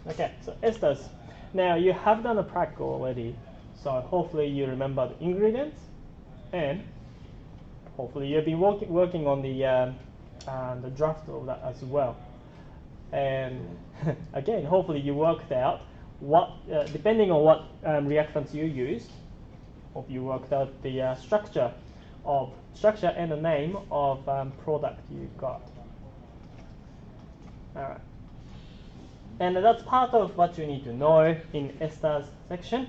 Okay, so esters. Now you have done a practical already, so hopefully you remember the ingredients, and hopefully you've been working on the draft of that as well. And again, hopefully you worked out what, depending on what reactants you used, hope you worked out the structure and the name of product you got. All right. And that's part of what you need to know in esters section.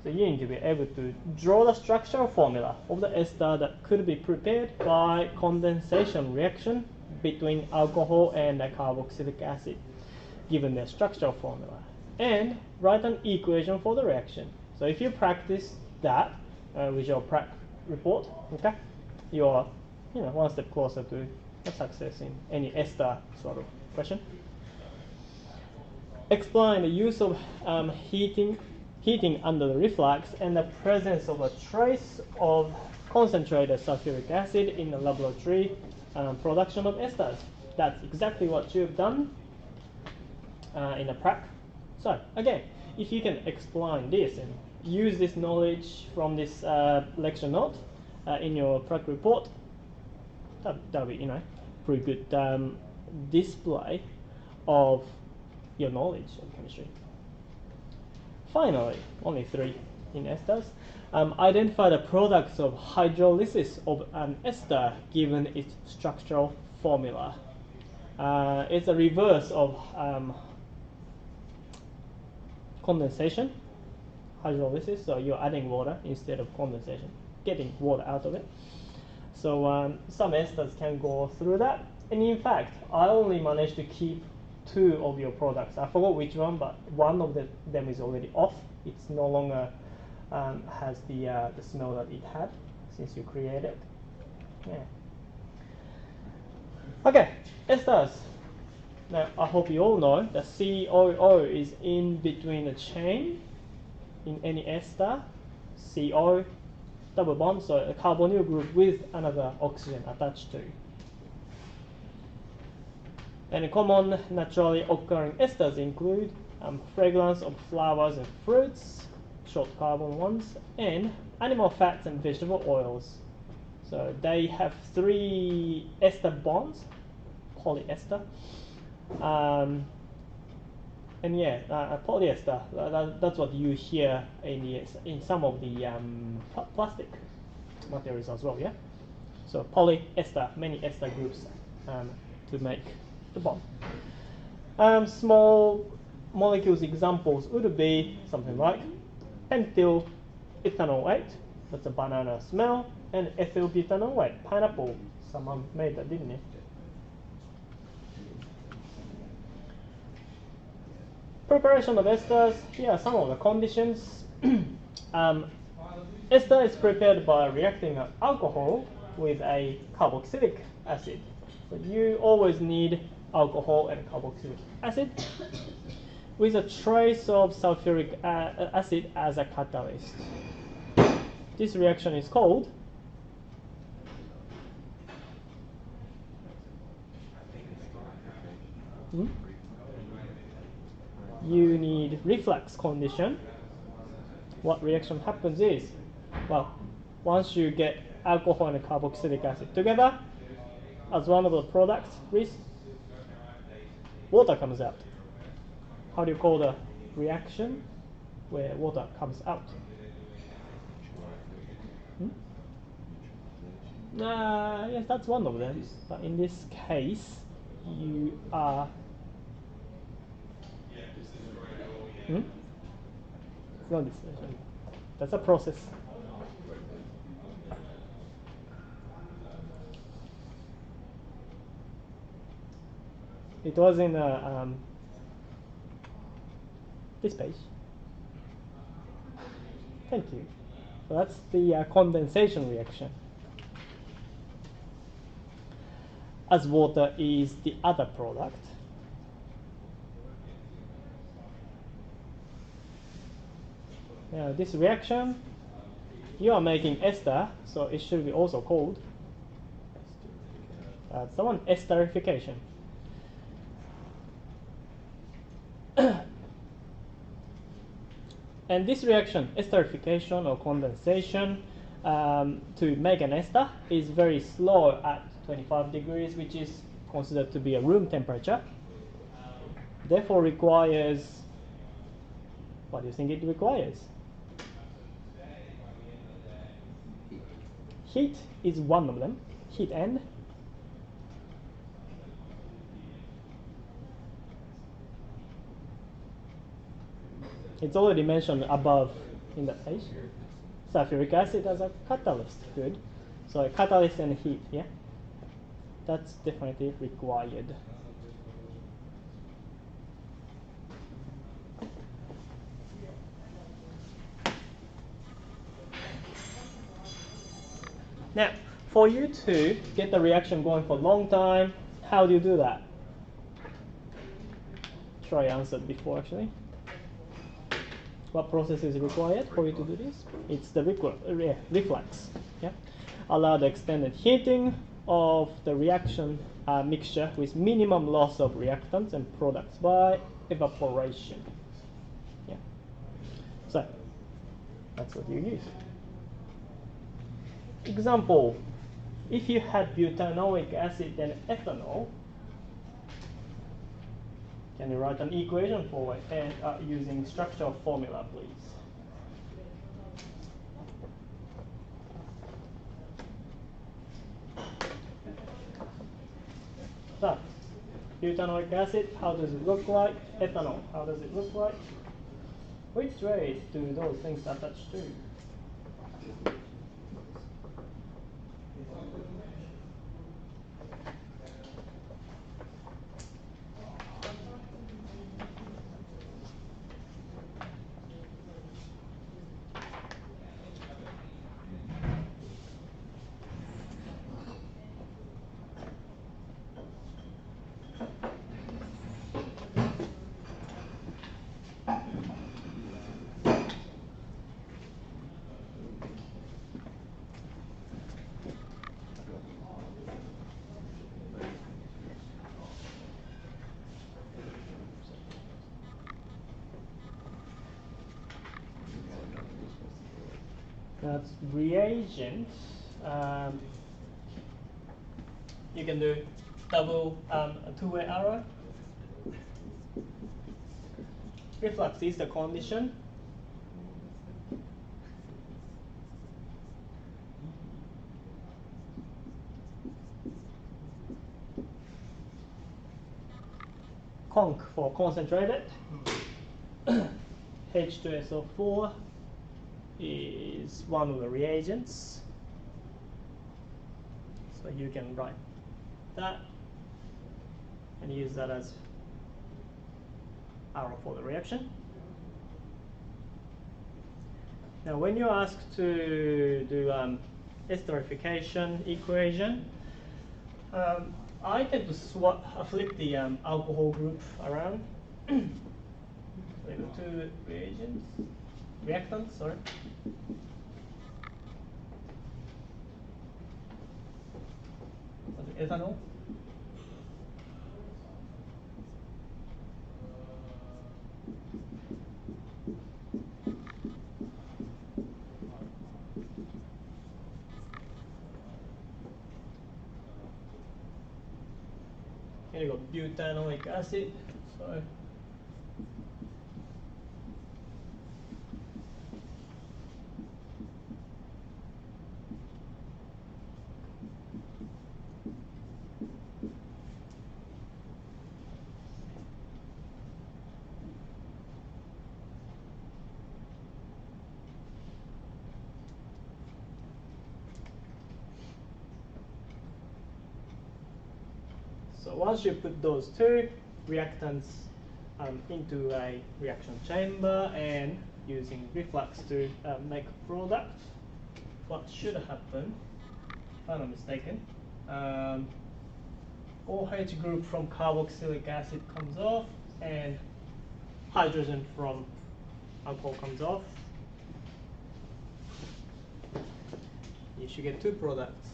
So you need to be able to draw the structural formula of the ester that could be prepared by condensation reaction between alcohol and a carboxylic acid, given their structural formula, and write an equation for the reaction. So if you practice that with your prac report, okay, you're one step closer to a success in any ester sort of question. Explain the use of heating under the reflux and the presence of a trace of concentrated sulfuric acid in the laboratory production of esters. That's exactly what you've done in a prac. So again, if you can explain this and use this knowledge from this lecture note in your prac report, that'll be pretty good display of your knowledge of chemistry. Finally, only 3 in esters. Identify the products of hydrolysis of an ester given its structural formula. It's a reverse of condensation, hydrolysis, so you're adding water instead of condensation, getting water out of it. So some esters can go through that, and in fact, I only managed to keep 2 of your products. I forgot which one, but one of them is already off. It's no longer has the smell that it had since you created it. Yeah. Okay, esters. Now I hope you all know that COO is in between the chain in any ester. CO, double bond, so a carbonyl group with another oxygen attached to. And common naturally occurring esters include fragrance of flowers and fruits, short carbon ones, and animal fats and vegetable oils. So they have 3 ester bonds, polyester. And yeah, polyester, that's what you hear in some of the plastic materials as well, yeah? So polyester, many ester groups to make the bond. Small molecules examples would be something like pentyl ethanoate, that's a banana smell, and ethyl butanoate, pineapple. Someone made that, didn't it? Preparation of esters, here are some of the conditions. Ester is prepared by reacting an alcohol with a carboxylic acid. So you always need alcohol and carboxylic acid with a trace of sulfuric acid as a catalyst. This reaction is called you need reflux condition. What reaction happens is, well, once you get alcohol and carboxylic acid together as one of the products, water comes out. How do you call the reaction where water comes out? Yes, that's one of them. But in this case, you are not distillation. That's a process. It was in this page. Thank you. So that's the condensation reaction. As water is the other product. Now this reaction, you are making ester, so it should be also called esterification. And this reaction, esterification or condensation, to make an ester is very slow at 25 degrees, which is considered to be a room temperature. Therefore requires, what do you think it requires? Heat is one of them, heat and it's already mentioned above in the page. Sulfuric acid as a catalyst, good. So a catalyst and heat, yeah? That's definitely required. Now, for you to get the reaction going for a long time, how do you do that? Troy answered before actually. What process is required for you to do this? It's the reflux. Yeah? Allow the extended heating of the reaction mixture with minimum loss of reactants and products by evaporation. Yeah. So that's what you use. Example, if you had butanoic acid and ethanol, can you write an equation for it and using structural formula, please? So, butanoic acid, how does it look like? Ethanol, how does it look like? Which way do those things attach to? That's reagent. You can do double two-way arrow. Reflux is the condition. Conc for concentrated. H2SO4 is one of the reagents. So you can write that and use that as arrow for the reaction. Now when you're asked to do esterification equation, I tend to flip the alcohol group around. So you go to reactants, sorry. Ethanol. Here you go, butanoic acid. So once you put those two reactants into a reaction chamber and using reflux to make a product, what should happen, if I'm not mistaken, OH group from carboxylic acid comes off and hydrogen from alcohol comes off. You should get two products.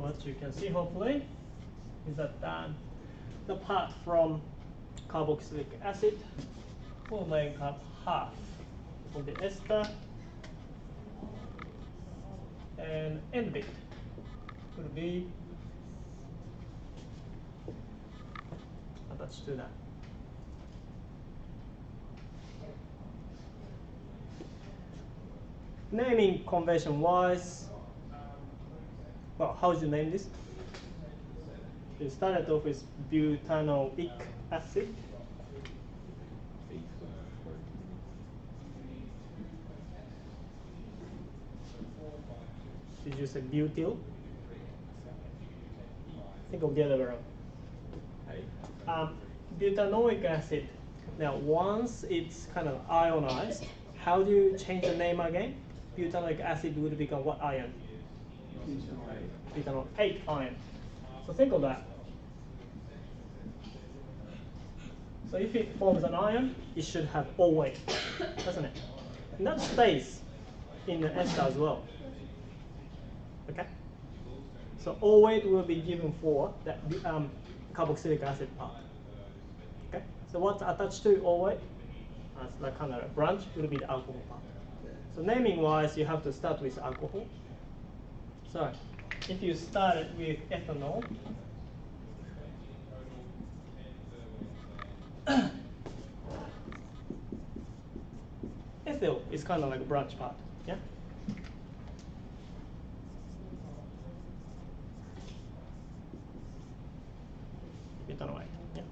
what you can see hopefully is that the part from carboxylic acid will make up half of the ester, and end bit would be attached to that. Naming convention wise, well, how would you name this? You started off with butanoic acid. Did you say butyl? Think of the other way around. Butanoic acid. Now, once it's kind of ionized, how do you change the name again? Butanoic acid would become what ion? Butanoate ion. So think of that. So if it forms an ion, it should have OA, doesn't it? And that stays in the ester as well. Okay? So OA will be given for that carboxylic acid part. Okay? So what's attached to OA as like kind of a branch will be the alcohol part. So naming wise, you have to start with alcohol. So if you started with ethanol, ethyl is kind of like a branch part, yeah? Butanoate, yeah.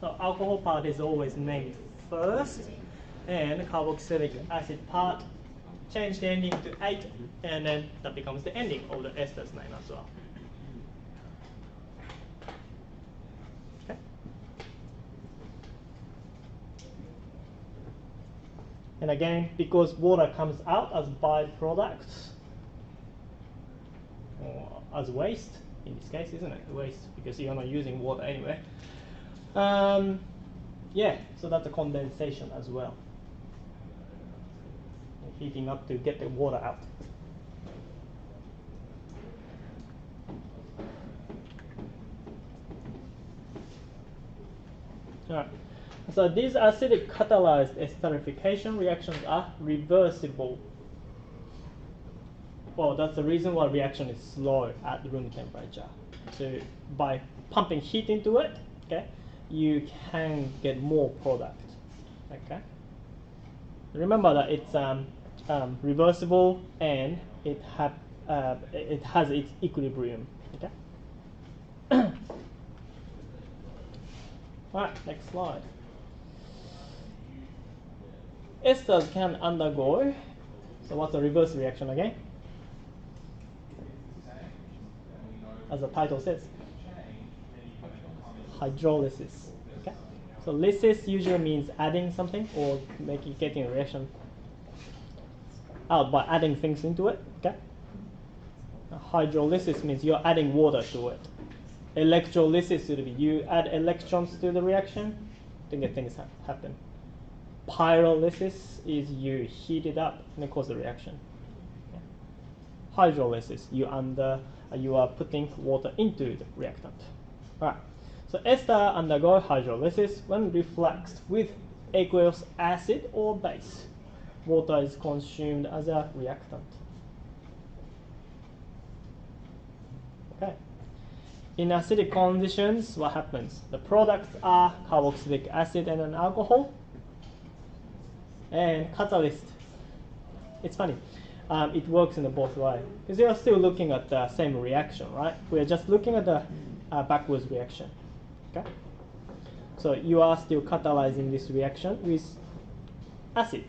So alcohol part is always named first, and carboxylic acid part change the ending to ate, and then that becomes the ending of the ester's name as well. Okay. And again, because water comes out as byproducts or as waste, in this case, isn't it? Waste, because you're not using water anyway. Yeah, so that's a condensation as well. Heating up to get the water out. All right. So these acidic catalyzed esterification reactions are reversible. Well, that's the reason why reaction is slow at room temperature. So by pumping heat into it, okay, you can get more product. Okay. Remember that it's reversible and it has its equilibrium. Okay. All right, next slide. Esters can undergo. So what's the reverse reaction again? As the title says, hydrolysis. Okay. So lysis usually means adding something or getting a reaction out by adding things into it. Okay. Hydrolysis means you're adding water to it. Electrolysis would be you add electrons to the reaction to get things happen. Pyrolysis is you heat it up and it causes a reaction. Okay. Hydrolysis, you are putting water into the reactant. All right. So ester undergo hydrolysis when refluxed with aqueous acid or base. Water is consumed as a reactant. Okay. In acidic conditions, what happens? The products are carboxylic acid and an alcohol. And catalyst. It's funny. It works in both ways. Because you are still looking at the same reaction, right? We are just looking at the backwards reaction. Okay? So you are still catalyzing this reaction with acid.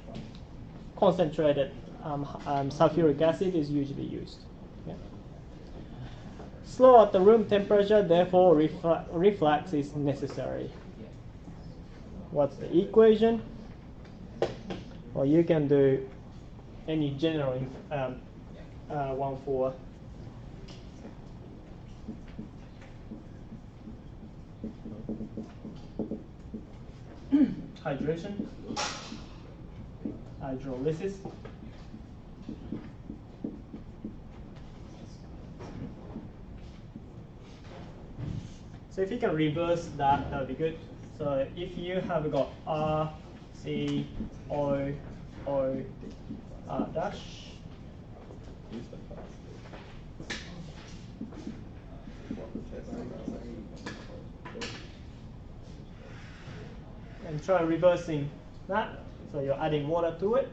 Concentrated sulfuric acid is usually used. Okay? Slow at the room temperature, therefore reflux is necessary. What's the equation? Well, you can do any general one for hydration. hydrolysis. So if you can reverse that, that would be good. So if you have got R, C, O, O, R dash. And try reversing that. So you're adding water to it.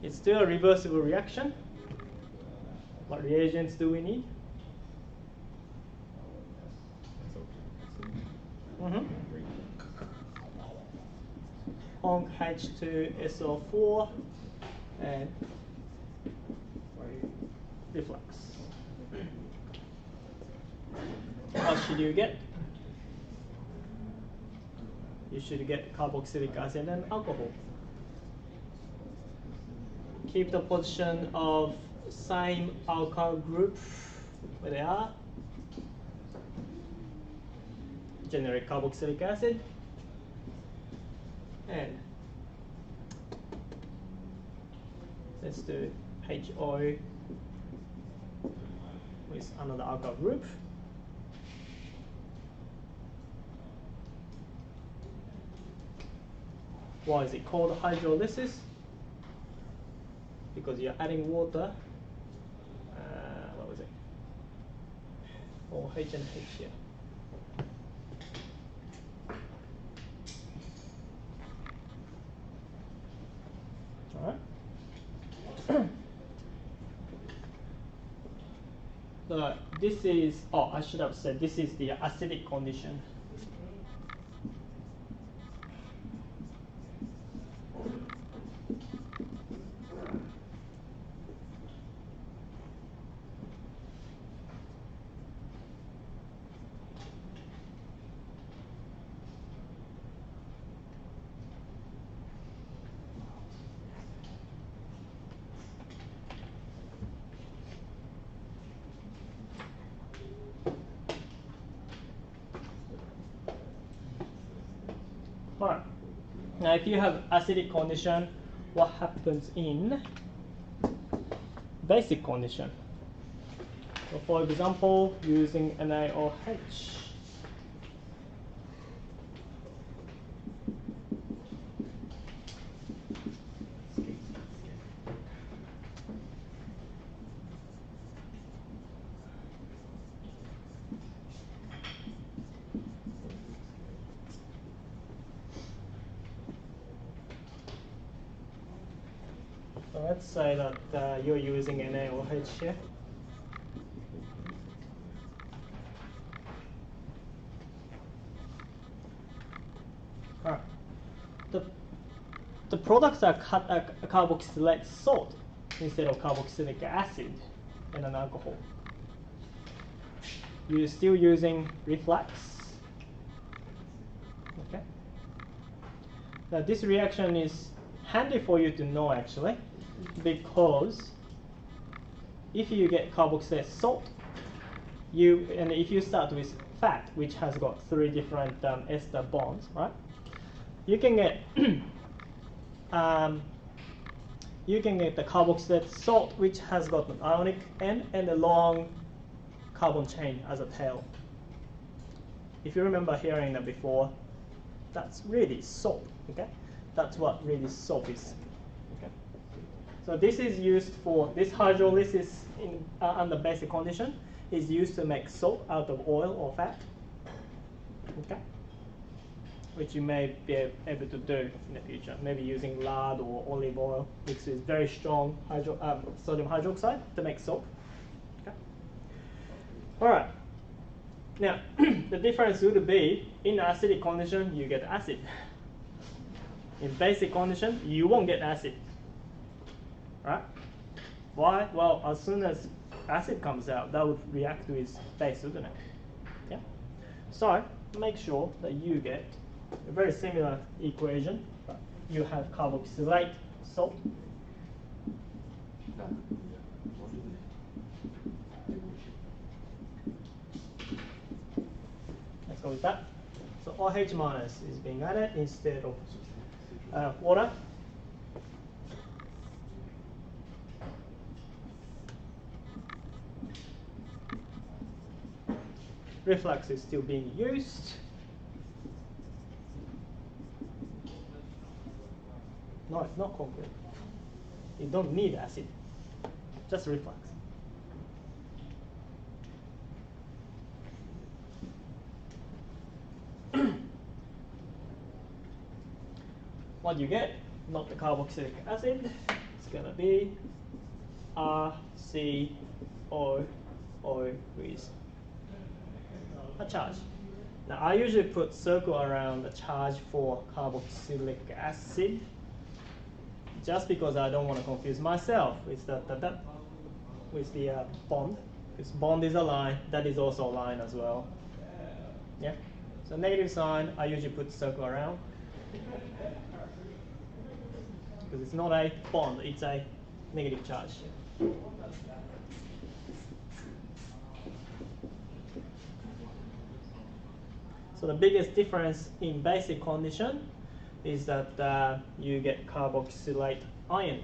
It's still a reversible reaction. What reagents do we need? H2SO4 and reflux. What should you get? You should get carboxylic acid and alcohol. Keep the position of same alkyl group where they are. Generate carboxylic acid and let's do HO with another alkyl group. Why is it called hydrolysis? Because you're adding water. What was it? Or H and H here. All right. So this is. Oh, I should have said this is the acidic condition. Alright. Now if you have acidic condition, what happens in basic condition? So for example, using NaOH. So let's say that you're using NaOH here. Alright. The products are carboxylate salt instead of carboxylic acid and an alcohol. You're still using reflux. Okay. Now this reaction is handy for you to know actually, because if you get carboxylate salt, and if you start with fat, which has got 3 different ester bonds, right? You can get the carboxylate salt, which has got an ionic end and a long carbon chain as a tail. If you remember hearing that before, that's really salt. Okay, that's what really salt is. Okay, so this is used for this hydrolysis in under basic condition is used to make salt out of oil or fat. Okay, which you may be able to do in the future, maybe using lard or olive oil mixed with very strong sodium hydroxide to make salt. Okay. All right. Now, the difference would be in acidic condition you get acid. In basic condition you won't get acid. Right? Why? Well, as soon as acid comes out, that would react with base, wouldn't it? Yeah. So make sure that you get a very similar equation. You have carboxylate salt. go with that. So OH minus is being added instead of water. Reflux is still being used. No, it's not concrete. You don't need acid, just reflux. What you get, not the carboxylic acid, it's going to be RCO with a charge. Now I usually put circle around the charge for carboxylic acid just because I don't want to confuse myself with the bond. Because bond is a line, that is also a line as well. Yeah. So negative sign, I usually put circle around because it's not a bond, it's a negative charge. So the biggest difference in basic condition is that you get carboxylate ion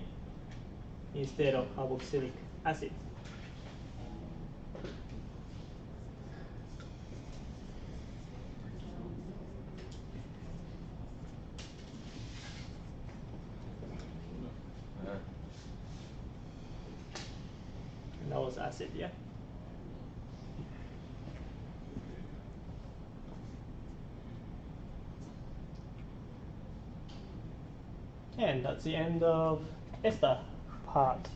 instead of carboxylic acid. And that was acid, yeah? And that's the end of ester part.